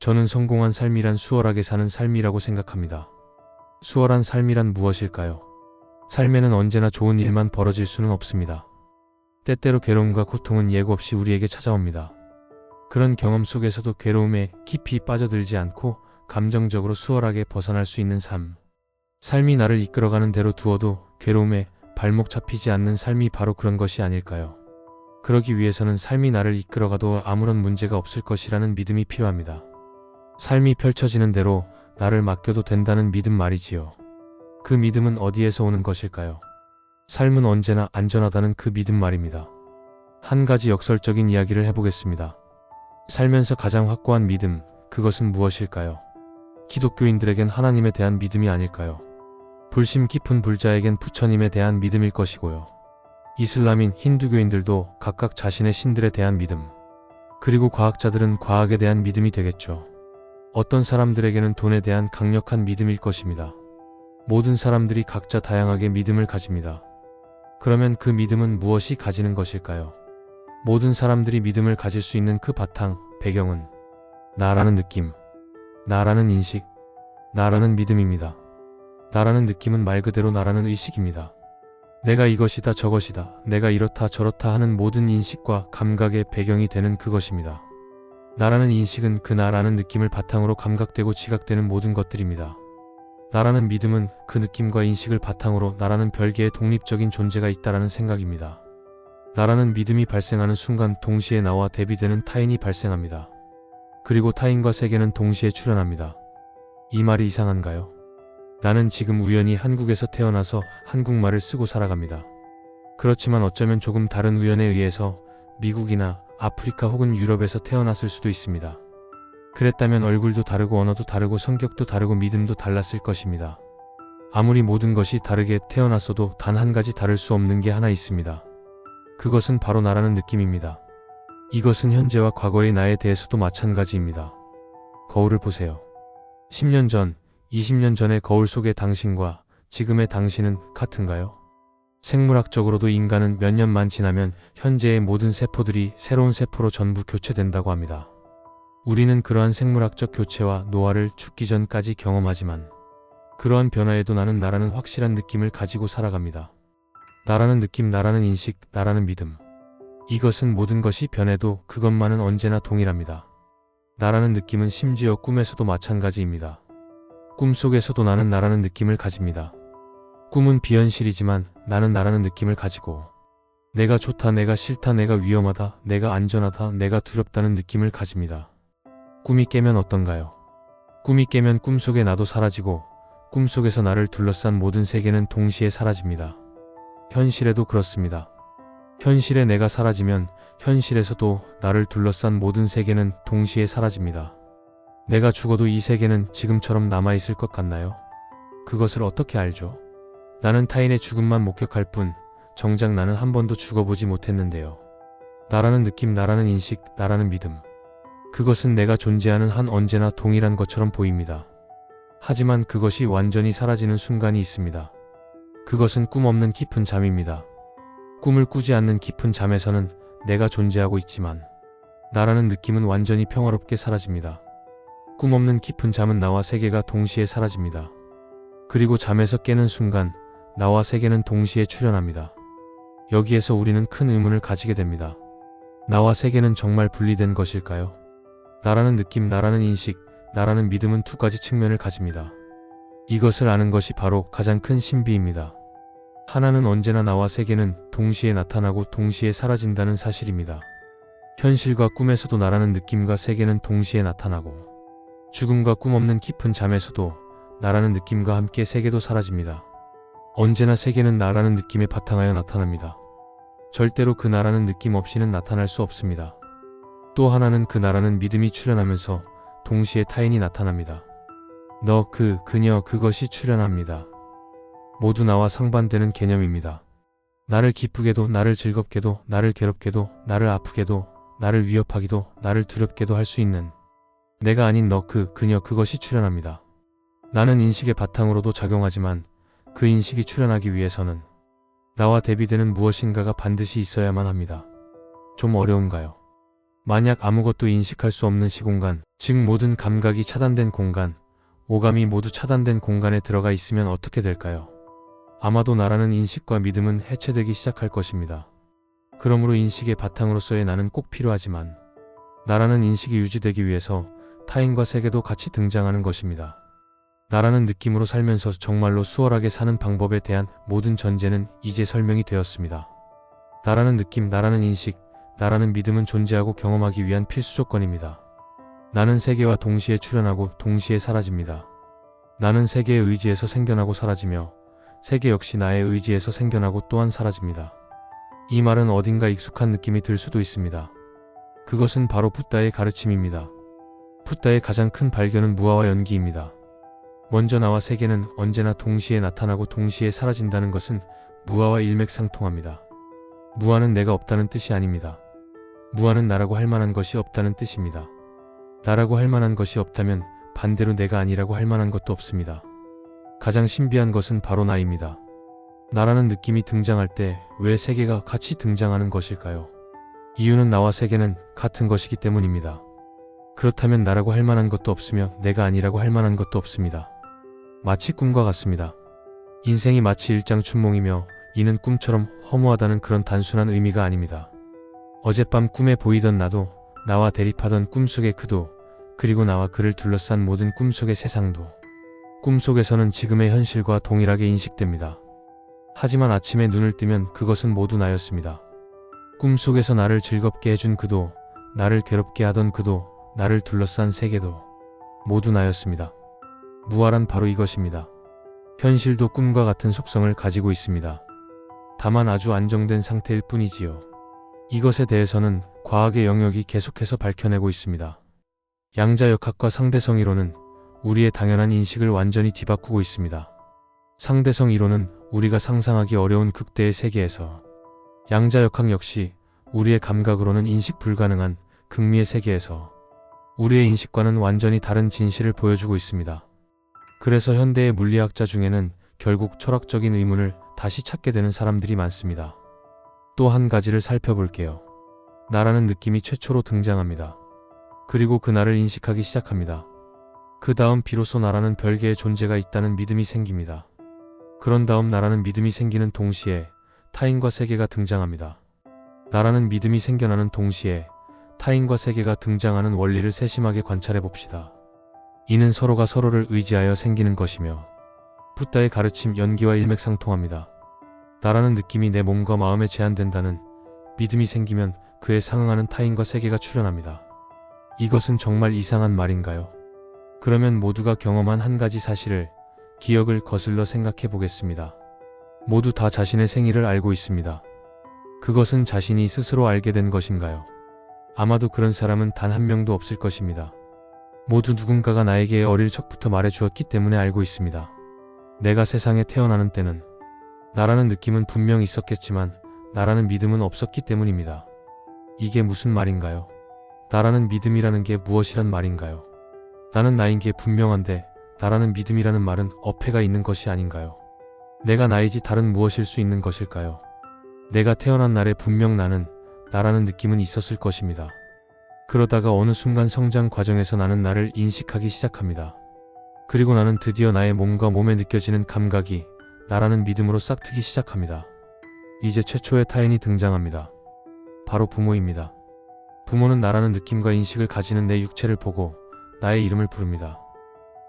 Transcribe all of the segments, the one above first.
저는 성공한 삶이란 수월하게 사는 삶이라고 생각합니다. 수월한 삶이란 무엇일까요? 삶에는 언제나 좋은 일만 벌어질 수는 없습니다. 때때로 괴로움과 고통은 예고 없이 우리에게 찾아옵니다. 그런 경험 속에서도 괴로움에 깊이 빠져들지 않고 감정적으로 수월하게 벗어날 수 있는 삶. 삶이 나를 이끌어가는 대로 두어도 괴로움에 발목 잡히지 않는 삶이 바로 그런 것이 아닐까요? 그러기 위해서는 삶이 나를 이끌어가도 아무런 문제가 없을 것이라는 믿음이 필요합니다. 삶이 펼쳐지는 대로 나를 맡겨도 된다는 믿음 말이지요. 그 믿음은 어디에서 오는 것일까요? 삶은 언제나 안전하다는 그 믿음 말입니다. 한 가지 역설적인 이야기를 해보겠습니다. 살면서 가장 확고한 믿음, 그것은 무엇일까요? 기독교인들에겐 하나님에 대한 믿음이 아닐까요? 불심 깊은 불자에겐 부처님에 대한 믿음일 것이고요. 이슬람인 힌두교인들도 각각 자신의 신들에 대한 믿음, 그리고 과학자들은 과학에 대한 믿음이 되겠죠. 어떤 사람들에게는 돈에 대한 강력한 믿음일 것입니다. 모든 사람들이 각자 다양하게 믿음을 가집니다. 그러면 그 믿음은 무엇이 가지는 것일까요? 모든 사람들이 믿음을 가질 수 있는 그 바탕, 배경은 나라는 느낌, 나라는 인식, 나라는 믿음입니다. 나라는 느낌은 말 그대로 나라는 의식입니다. 내가 이것이다 저것이다, 내가 이렇다 저렇다 하는 모든 인식과 감각의 배경이 되는 그것입니다. 나라는 인식은 그 나라는 느낌을 바탕으로 감각되고 지각되는 모든 것들입니다. 나라는 믿음은 그 느낌과 인식을 바탕으로 나라는 별개의 독립적인 존재가 있다라는 생각입니다. 나라는 믿음이 발생하는 순간 동시에 나와 대비되는 타인이 발생합니다. 그리고 타인과 세계는 동시에 출현합니다. 이 말이 이상한가요? 나는 지금 우연히 한국에서 태어나서 한국말을 쓰고 살아갑니다. 그렇지만 어쩌면 조금 다른 우연에 의해서 미국이나 아프리카 혹은 유럽에서 태어났을 수도 있습니다. 그랬다면 얼굴도 다르고 언어도 다르고 성격도 다르고 믿음도 달랐을 것입니다. 아무리 모든 것이 다르게 태어났어도 단 한 가지 다를 수 없는 게 하나 있습니다. 그것은 바로 나라는 느낌입니다. 이것은 현재와 과거의 나에 대해서도 마찬가지입니다. 거울을 보세요. 10년 전, 20년 전의 거울 속의 당신과 지금의 당신은 같은가요? 생물학적으로도 인간은 몇 년만 지나면 현재의 모든 세포들이 새로운 세포로 전부 교체된다고 합니다. 우리는 그러한 생물학적 교체와 노화를 죽기 전까지 경험하지만 그러한 변화에도 나는 나라는 확실한 느낌을 가지고 살아갑니다. 나라는 느낌, 나라는 인식, 나라는 믿음. 이것은 모든 것이 변해도 그것만은 언제나 동일합니다. 나라는 느낌은 심지어 꿈에서도 마찬가지입니다. 꿈속에서도 나는 나라는 느낌을 가집니다. 꿈은 비현실이지만 나는 나라는 느낌을 가지고 내가 좋다, 내가 싫다, 내가 위험하다, 내가 안전하다, 내가 두렵다는 느낌을 가집니다. 꿈이 깨면 어떤가요? 꿈이 깨면 꿈속의 나도 사라지고 꿈속에서 나를 둘러싼 모든 세계는 동시에 사라집니다. 현실에도 그렇습니다. 현실에 내가 사라지면 현실에서도 나를 둘러싼 모든 세계는 동시에 사라집니다. 내가 죽어도 이 세계는 지금처럼 남아있을 것 같나요? 그것을 어떻게 알죠? 나는 타인의 죽음만 목격할 뿐 정작 나는 한 번도 죽어보지 못했는데요. 나라는 느낌, 나라는 인식, 나라는 믿음. 그것은 내가 존재하는 한 언제나 동일한 것처럼 보입니다. 하지만 그것이 완전히 사라지는 순간이 있습니다. 그것은 꿈 없는 깊은 잠입니다. 꿈을 꾸지 않는 깊은 잠에서는 내가 존재하고 있지만 나라는 느낌은 완전히 평화롭게 사라집니다. 꿈 없는 깊은 잠은 나와 세계가 동시에 사라집니다. 그리고 잠에서 깨는 순간 나와 세계는 동시에 출현합니다. 여기에서 우리는 큰 의문을 가지게 됩니다. 나와 세계는 정말 분리된 것일까요? 나라는 느낌, 나라는 인식, 나라는 믿음은 두 가지 측면을 가집니다. 이것을 아는 것이 바로 가장 큰 신비입니다. 하나는 언제나 나와 세계는 동시에 나타나고 동시에 사라진다는 사실입니다. 현실과 꿈에서도 나라는 느낌과 세계는 동시에 나타나고 죽음과 꿈 없는 깊은 잠에서도 나라는 느낌과 함께 세계도 사라집니다. 언제나 세계는 나라는 느낌에 바탕하여 나타납니다. 절대로 그 나라는 느낌 없이는 나타날 수 없습니다. 또 하나는 그 나라는 믿음이 출현하면서 동시에 타인이 나타납니다. 너, 그녀, 그것이 출현합니다. 모두 나와 상반되는 개념입니다. 나를 기쁘게도, 나를 즐겁게도, 나를 괴롭게도, 나를 아프게도, 나를 위협하기도, 나를 두렵게도 할 수 있는 내가 아닌 너, 그녀, 그것이 출현합니다. 나는 인식의 바탕으로도 작용하지만 그 인식이 출현하기 위해서는 나와 대비되는 무엇인가가 반드시 있어야만 합니다. 좀 어려운가요? 만약 아무것도 인식할 수 없는 시공간, 즉 모든 감각이 차단된 공간, 오감이 모두 차단된 공간에 들어가 있으면 어떻게 될까요? 아마도 나라는 인식과 믿음은 해체되기 시작할 것입니다. 그러므로 인식의 바탕으로서의 나는 꼭 필요하지만 나라는 인식이 유지되기 위해서 타인과 세계도 같이 등장하는 것입니다. 나라는 느낌으로 살면서 정말로 수월하게 사는 방법에 대한 모든 전제는 이제 설명이 되었습니다. 나라는 느낌, 나라는 인식, 나라는 믿음은 존재하고 경험하기 위한 필수 조건입니다. 나는 세계와 동시에 출현하고 동시에 사라집니다. 나는 세계의 의지에서 생겨나고 사라지며 세계 역시 나의 의지에서 생겨나고 또한 사라집니다. 이 말은 어딘가 익숙한 느낌이 들 수도 있습니다. 그것은 바로 붓다의 가르침입니다. 붓다의 가장 큰 발견은 무아와 연기입니다. 먼저 나와 세계는 언제나 동시에 나타나고 동시에 사라진다는 것은 무아와 일맥상통합니다. 무아는 내가 없다는 뜻이 아닙니다. 무아는 나라고 할 만한 것이 없다는 뜻입니다. 나라고 할 만한 것이 없다면 반대로 내가 아니라고 할 만한 것도 없습니다. 가장 신비한 것은 바로 나입니다. 나라는 느낌이 등장할 때 왜 세계가 같이 등장하는 것일까요? 이유는 나와 세계는 같은 것이기 때문입니다. 그렇다면 나라고 할 만한 것도 없으며 내가 아니라고 할 만한 것도 없습니다. 마치 꿈과 같습니다. 인생이 마치 일장춘몽이며 이는 꿈처럼 허무하다는 그런 단순한 의미가 아닙니다. 어젯밤 꿈에 보이던 나도, 나와 대립하던 꿈속의 그도, 그리고 나와 그를 둘러싼 모든 꿈속의 세상도 꿈속에서는 지금의 현실과 동일하게 인식됩니다. 하지만 아침에 눈을 뜨면 그것은 모두 나였습니다. 꿈속에서 나를 즐겁게 해준 그도, 나를 괴롭게 하던 그도, 나를 둘러싼 세계도 모두 나였습니다. 무아란 바로 이것입니다. 현실도 꿈과 같은 속성을 가지고 있습니다. 다만 아주 안정된 상태일 뿐이지요. 이것에 대해서는 과학의 영역이 계속해서 밝혀내고 있습니다. 양자역학과 상대성 이론은 우리의 당연한 인식을 완전히 뒤바꾸고 있습니다. 상대성 이론은 우리가 상상하기 어려운 극대의 세계에서, 양자역학 역시 우리의 감각으로는 인식 불가능한 극미의 세계에서 우리의 인식과는 완전히 다른 진실을 보여주고 있습니다. 그래서 현대의 물리학자 중에는 결국 철학적인 의문을 다시 찾게 되는 사람들이 많습니다. 또 한 가지를 살펴볼게요. 나라는 느낌이 최초로 등장합니다. 그리고 그 나를 인식하기 시작합니다. 그 다음 비로소 나라는 별개의 존재가 있다는 믿음이 생깁니다. 그런 다음 나라는 믿음이 생기는 동시에 타인과 세계가 등장합니다. 나라는 믿음이 생겨나는 동시에 타인과 세계가 등장하는 원리를 세심하게 관찰해 봅시다. 이는 서로가 서로를 의지하여 생기는 것이며 붓다의 가르침 연기와 일맥상통합니다. 나라는 느낌이 내 몸과 마음에 제한된다는 믿음이 생기면 그에 상응하는 타인과 세계가 출현합니다. 이것은 정말 이상한 말인가요? 그러면 모두가 경험한 한 가지 사실을, 기억을 거슬러 생각해 보겠습니다. 모두 다 자신의 생일을 알고 있습니다. 그것은 자신이 스스로 알게 된 것인가요? 아마도 그런 사람은 단 한 명도 없을 것입니다. 모두 누군가가 나에게 어릴 적부터 말해 주었기 때문에 알고 있습니다. 내가 세상에 태어나는 때는 나라는 느낌은 분명 있었겠지만 나라는 믿음은 없었기 때문입니다. 이게 무슨 말인가요? 나라는 믿음이라는 게 무엇이란 말인가요? 나는 나인 게 분명한데 나라는 믿음이라는 말은 어폐가 있는 것이 아닌가요? 내가 나이지 다른 무엇일 수 있는 것일까요? 내가 태어난 날에 분명 나라는 느낌은 있었을 것입니다. 그러다가 어느 순간 성장 과정에서 나는 나를 인식하기 시작합니다. 그리고 나는 드디어 나의 몸과 몸에 느껴지는 감각이 나라는 믿음으로 싹트기 시작합니다. 이제 최초의 타인이 등장합니다. 바로 부모입니다. 부모는 나라는 느낌과 인식을 가지는 내 육체를 보고 나의 이름을 부릅니다.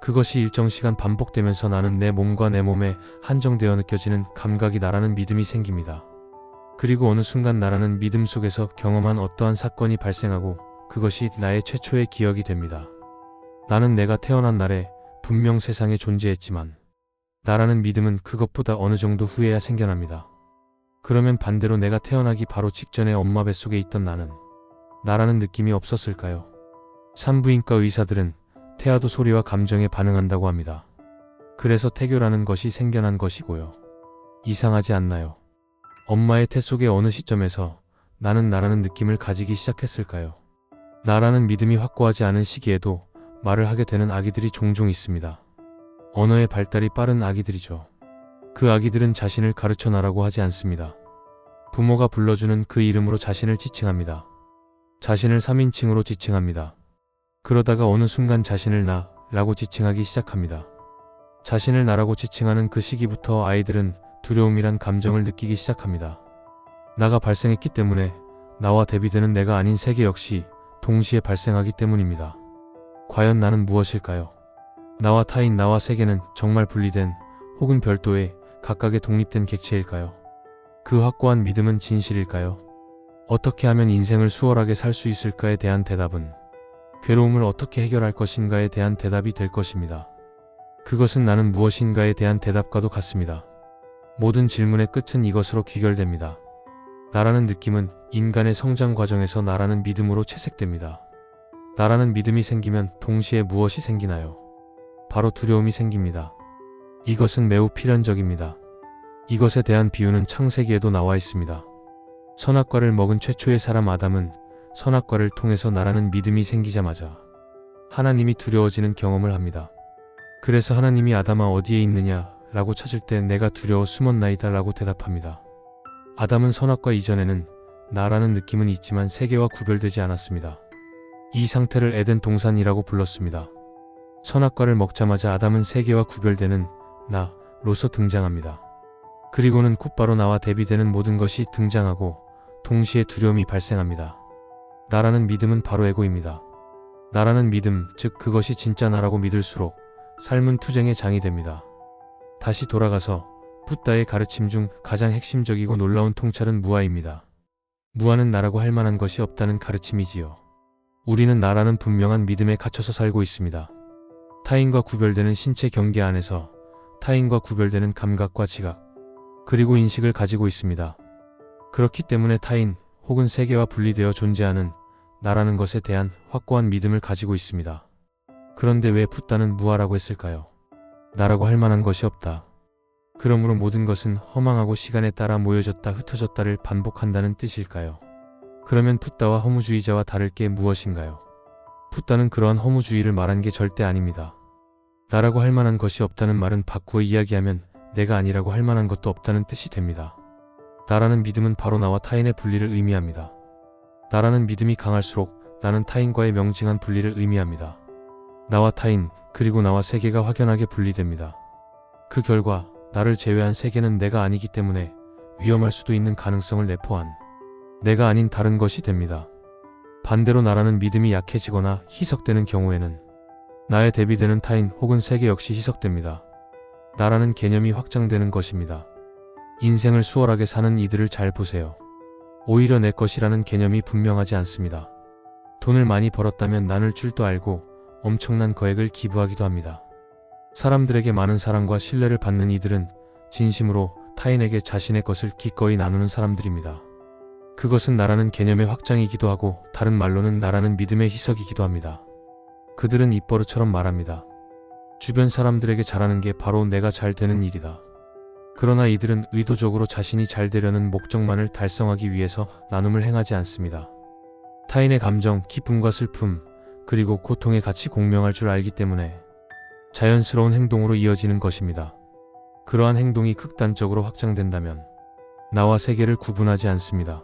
그것이 일정 시간 반복되면서 나는 내 몸과 내 몸에 한정되어 느껴지는 감각이 나라는 믿음이 생깁니다. 그리고 어느 순간 나라는 믿음 속에서 경험한 어떠한 사건이 발생하고 그것이 나의 최초의 기억이 됩니다. 나는 내가 태어난 날에 분명 세상에 존재했지만 나라는 믿음은 그것보다 어느 정도 후에야 생겨납니다. 그러면 반대로 내가 태어나기 바로 직전에 엄마 뱃속에 있던 나라는 느낌이 없었을까요? 산부인과 의사들은 태아도 소리와 감정에 반응한다고 합니다. 그래서 태교라는 것이 생겨난 것이고요. 이상하지 않나요? 엄마의 태 속의 어느 시점에서 나는 나라는 느낌을 가지기 시작했을까요? 나라는 믿음이 확고하지 않은 시기에도 말을 하게 되는 아기들이 종종 있습니다. 언어의 발달이 빠른 아기들이죠. 그 아기들은 자신을 가르쳐 나라고 하지 않습니다. 부모가 불러주는 그 이름으로 자신을 지칭합니다. 자신을 3인칭으로 지칭합니다. 그러다가 어느 순간 자신을 나라고 지칭하기 시작합니다. 자신을 나라고 지칭하는 그 시기부터 아이들은 두려움이란 감정을 느끼기 시작합니다. 나가 발생했기 때문에 나와 대비되는 내가 아닌 세계 역시 동시에 발생하기 때문입니다. 과연 나는 무엇일까요? 나와 타인, 나와 세계는 정말 분리된 혹은 별도의 각각의 독립된 객체일까요? 그 확고한 믿음은 진실일까요? 어떻게 하면 인생을 수월하게 살 수 있을까에 대한 대답은 괴로움을 어떻게 해결할 것인가에 대한 대답이 될 것입니다. 그것은 나는 무엇인가에 대한 대답과도 같습니다. 모든 질문의 끝은 이것으로 귀결됩니다. 나라는 느낌은 인간의 성장 과정에서 나라는 믿음으로 채색됩니다. 나라는 믿음이 생기면 동시에 무엇이 생기나요? 바로 두려움이 생깁니다. 이것은 매우 필연적입니다. 이것에 대한 비유는 창세기에도 나와 있습니다. 선악과를 먹은 최초의 사람 아담은 선악과를 통해서 나라는 믿음이 생기자마자 하나님이 두려워지는 경험을 합니다. 그래서 하나님이 아담아 어디에 있느냐 라고 찾을 때 내가 두려워 숨었나이다 라고 대답합니다. 아담은 선악과 이전에는 나라는 느낌은 있지만 세계와 구별되지 않았습니다. 이 상태를 에덴 동산이라고 불렀습니다. 선악과를 먹자마자 아담은 세계와 구별되는 나로서 등장합니다. 그리고는 곧바로 나와 대비되는 모든 것이 등장하고 동시에 두려움이 발생합니다. 나라는 믿음은 바로 에고입니다. 나라는 믿음, 즉 그것이 진짜 나라고 믿을수록 삶은 투쟁의 장이 됩니다. 다시 돌아가서 붓다의 가르침 중 가장 핵심적이고 놀라운 통찰은 무아입니다. 무아는 나라고 할 만한 것이 없다는 가르침이지요. 우리는 나라는 분명한 믿음에 갇혀서 살고 있습니다. 타인과 구별되는 신체 경계 안에서 타인과 구별되는 감각과 지각, 그리고 인식을 가지고 있습니다. 그렇기 때문에 타인 혹은 세계와 분리되어 존재하는 나라는 것에 대한 확고한 믿음을 가지고 있습니다. 그런데 왜 붓다는 무아라고 했을까요? 나라고 할 만한 것이 없다. 그러므로 모든 것은 허망하고 시간에 따라 모여졌다 흩어졌다를 반복한다는 뜻일까요? 그러면 붓다와 허무주의자와 다를 게 무엇인가요? 붓다는 그러한 허무주의를 말한 게 절대 아닙니다. 나라고 할 만한 것이 없다는 말은 바꾸어 이야기하면 내가 아니라고 할 만한 것도 없다는 뜻이 됩니다. 나라는 믿음은 바로 나와 타인의 분리를 의미합니다. 나라는 믿음이 강할수록 나는 타인과의 명징한 분리를 의미합니다. 나와 타인, 그리고 나와 세계가 확연하게 분리됩니다. 그 결과 나를 제외한 세계는 내가 아니기 때문에 위험할 수도 있는 가능성을 내포한 내가 아닌 다른 것이 됩니다. 반대로 나라는 믿음이 약해지거나 희석되는 경우에는 나에 대비되는 타인 혹은 세계 역시 희석됩니다. 나라는 개념이 확장되는 것입니다. 인생을 수월하게 사는 이들을 잘 보세요. 오히려 내 것이라는 개념이 분명하지 않습니다. 돈을 많이 벌었다면 나눌 줄도 알고 엄청난 거액을 기부하기도 합니다. 사람들에게 많은 사랑과 신뢰를 받는 이들은 진심으로 타인에게 자신의 것을 기꺼이 나누는 사람들입니다. 그것은 나라는 개념의 확장이기도 하고 다른 말로는 나라는 믿음의 희석이기도 합니다. 그들은 입버릇처럼 말합니다. 주변 사람들에게 잘하는 게 바로 내가 잘 되는 일이다. 그러나 이들은 의도적으로 자신이 잘 되려는 목적만을 달성하기 위해서 나눔을 행하지 않습니다. 타인의 감정, 기쁨과 슬픔, 그리고 고통에 같이 공명할 줄 알기 때문에 자연스러운 행동으로 이어지는 것입니다. 그러한 행동이 극단적으로 확장된다면 나와 세계를 구분하지 않습니다.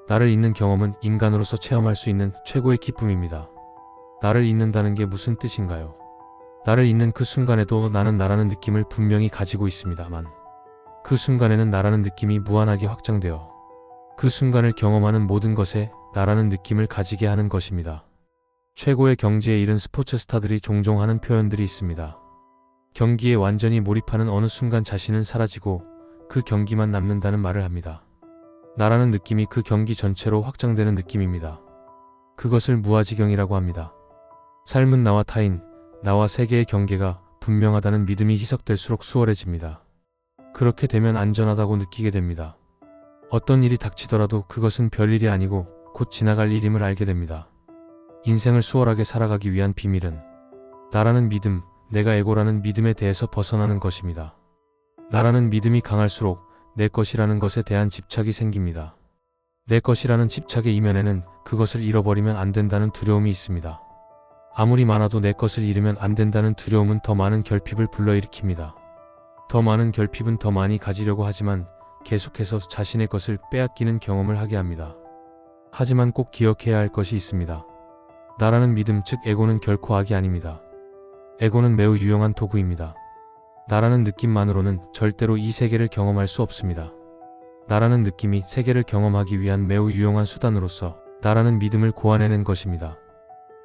나를 잊는 경험은 인간으로서 체험할 수 있는 최고의 기쁨입니다. 나를 잊는다는 게 무슨 뜻인가요? 나를 잊는 그 순간에도 나는 나라는 느낌을 분명히 가지고 있습니다만 그 순간에는 나라는 느낌이 무한하게 확장되어 그 순간을 경험하는 모든 것에 나라는 느낌을 가지게 하는 것입니다. 최고의 경지에 이른 스포츠 스타들이 종종 하는 표현들이 있습니다. 경기에 완전히 몰입하는 어느 순간 자신은 사라지고 그 경기만 남는다는 말을 합니다. 나라는 느낌이 그 경기 전체로 확장되는 느낌입니다. 그것을 무아지경이라고 합니다. 삶은 나와 타인, 나와 세계의 경계가 분명하다는 믿음이 희석될수록 수월해집니다. 그렇게 되면 안전하다고 느끼게 됩니다. 어떤 일이 닥치더라도 그것은 별일이 아니고 곧 지나갈 일임을 알게 됩니다. 인생을 수월하게 살아가기 위한 비밀은 나라는 믿음, 내가 에고라는 믿음에 대해서 벗어나는 것입니다. 나라는 믿음이 강할수록 내 것이라는 것에 대한 집착이 생깁니다. 내 것이라는 집착의 이면에는 그것을 잃어버리면 안 된다는 두려움이 있습니다. 아무리 많아도 내 것을 잃으면 안 된다는 두려움은 더 많은 결핍을 불러일으킵니다. 더 많은 결핍은 더 많이 가지려고 하지만 계속해서 자신의 것을 빼앗기는 경험을 하게 합니다. 하지만 꼭 기억해야 할 것이 있습니다. 나라는 믿음, 즉 에고는 결코 악이 아닙니다. 에고는 매우 유용한 도구입니다. 나라는 느낌만으로는 절대로 이 세계를 경험할 수 없습니다. 나라는 느낌이 세계를 경험하기 위한 매우 유용한 수단으로서 나라는 믿음을 고안해낸 것입니다.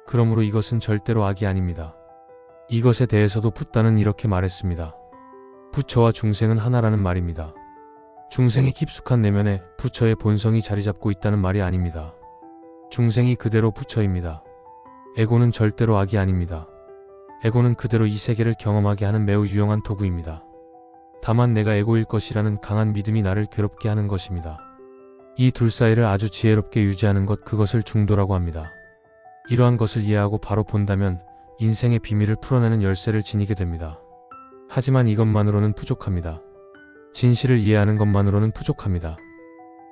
그러므로 이것은 절대로 악이 아닙니다. 이것에 대해서도 붓다는 이렇게 말했습니다. 부처와 중생은 하나라는 말입니다. 중생의 깊숙한 내면에 부처의 본성이 자리잡고 있다는 말이 아닙니다. 중생이 그대로 부처입니다. 에고는 절대로 악이 아닙니다. 에고는 그대로 이 세계를 경험하게 하는 매우 유용한 도구입니다. 다만 내가 에고일 것이라는 강한 믿음이 나를 괴롭게 하는 것입니다. 이 둘 사이를 아주 지혜롭게 유지하는 것, 그것을 중도라고 합니다. 이러한 것을 이해하고 바로 본다면 인생의 비밀을 풀어내는 열쇠를 지니게 됩니다. 하지만 이것만으로는 부족합니다. 진실을 이해하는 것만으로는 부족합니다.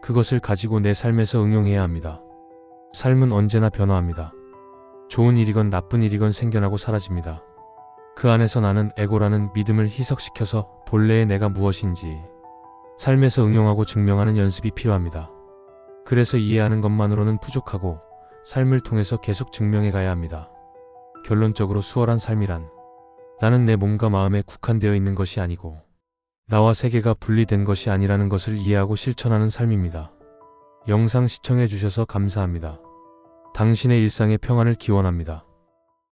그것을 가지고 내 삶에서 응용해야 합니다. 삶은 언제나 변화합니다. 좋은 일이건 나쁜 일이건 생겨나고 사라집니다. 그 안에서 나는 에고라는 믿음을 희석시켜서 본래의 내가 무엇인지 삶에서 응용하고 증명하는 연습이 필요합니다. 그래서 이해하는 것만으로는 부족하고 삶을 통해서 계속 증명해 가야 합니다. 결론적으로 수월한 삶이란 나는 내 몸과 마음에 국한되어 있는 것이 아니고 나와 세계가 분리된 것이 아니라는 것을 이해하고 실천하는 삶입니다. 영상 시청해 주셔서 감사합니다. 당신의 일상의 평안을 기원합니다.